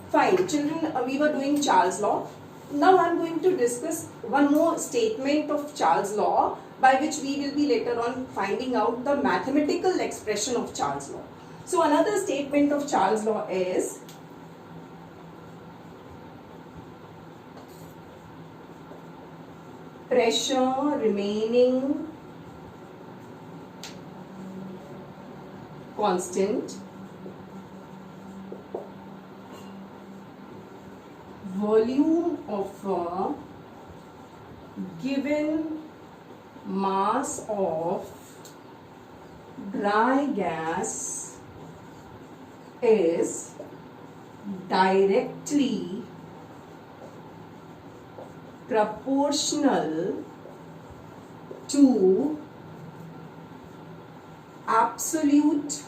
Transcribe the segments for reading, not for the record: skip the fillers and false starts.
Fine, children, we were doing Charles' law. Now I am going to discuss one more statement of Charles' law by which we will be later on finding out the mathematical expression of Charles' law. So another statement of Charles' law is pressure remaining constant, volume of a given mass of dry gas is directly proportional to absolute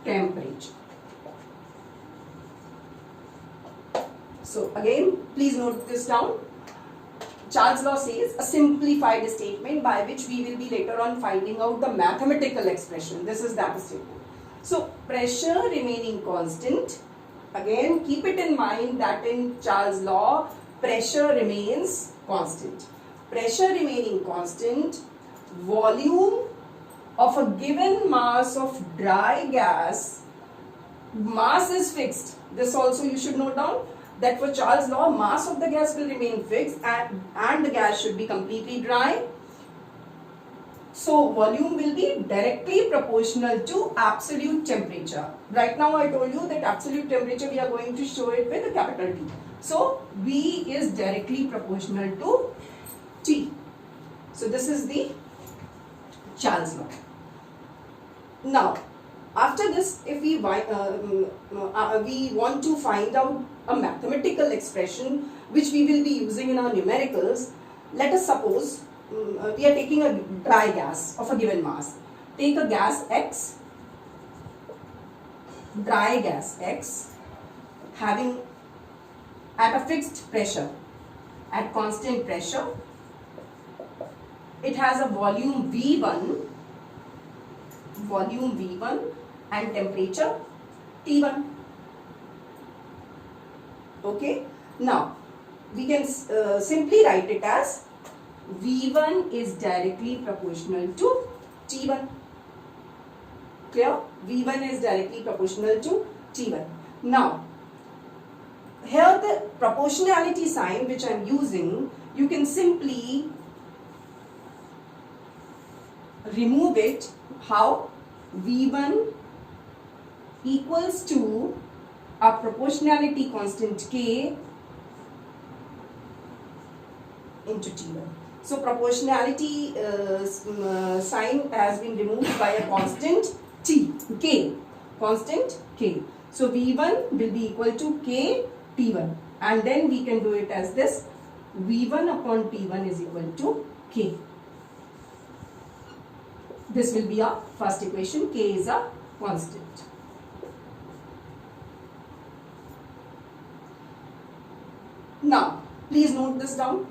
temperature. So again, please note this down. Charles' law says a simplified statement by which we will be later on finding out the mathematical expression. This is that statement. So pressure remaining constant. Again, keep it in mind that in Charles' law, pressure remains constant. Pressure remaining constant, volume of a given mass of dry gas, mass is fixed. This also you should note down that for Charles' law, mass of the gas will remain fixed and the gas should be completely dry. So volume will be directly proportional to absolute temperature. Right now I told you that absolute temperature we are going to show it with a capital T. So V is directly proportional to T. So this is the Charles' law. Now, after this, if we want to find out a mathematical expression which we will be using in our numericals, let us suppose we are taking a dry gas of a given mass. Take a gas X, dry gas X, having at a fixed pressure, at constant pressure. It has a volume V1 and temperature T1. Okay, now we can simply write it as V1 is directly proportional to T1. Clear? V1 is directly proportional to T1. Now, here the proportionality sign which I am using, you can simply remove it. How? V1 equals to a proportionality constant K into T1. So proportionality sign has been removed by a constant K. Constant K. So V1 will be equal to K T1. And then we can do it as this. V1 upon T1 is equal to K. This will be our first equation. K is a constant. Now, please note this down.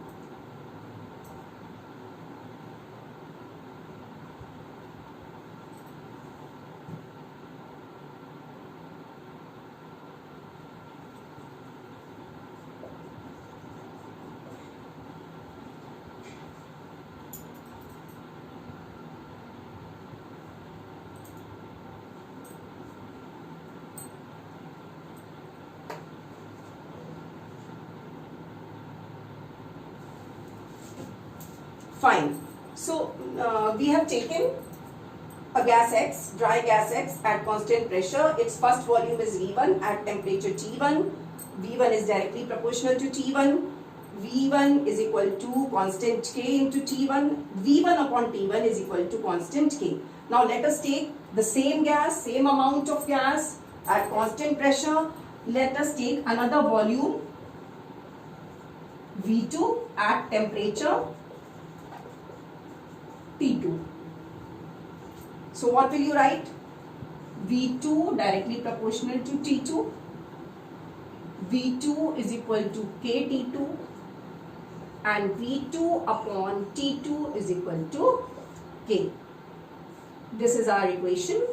Fine. So we have taken a gas X, dry gas X at constant pressure. Its first volume is V1 at temperature T1. V1 is directly proportional to T1. V1 is equal to constant K into T1. V1 upon T1 is equal to constant K. Now let us take the same gas, same amount of gas at constant pressure. Let us take another volume V2 at temperature T2. So what will you write? V2 directly proportional to T2. V2 is equal to KT2 and V2 upon T2 is equal to K. This is our equation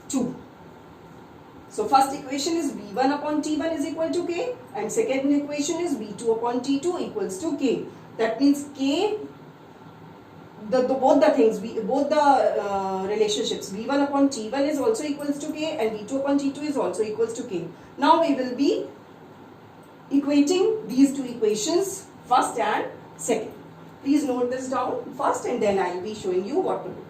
2. So first equation is V1 upon T1 is equal to K, and second equation is V2 upon T2 equals to K. That means K, both the relationships V1 upon T1 is also equals to K, and V2 upon T2 is also equals to K. Now we will be equating these two equations, first and second. Please note this down first, and then I will be showing you what to do.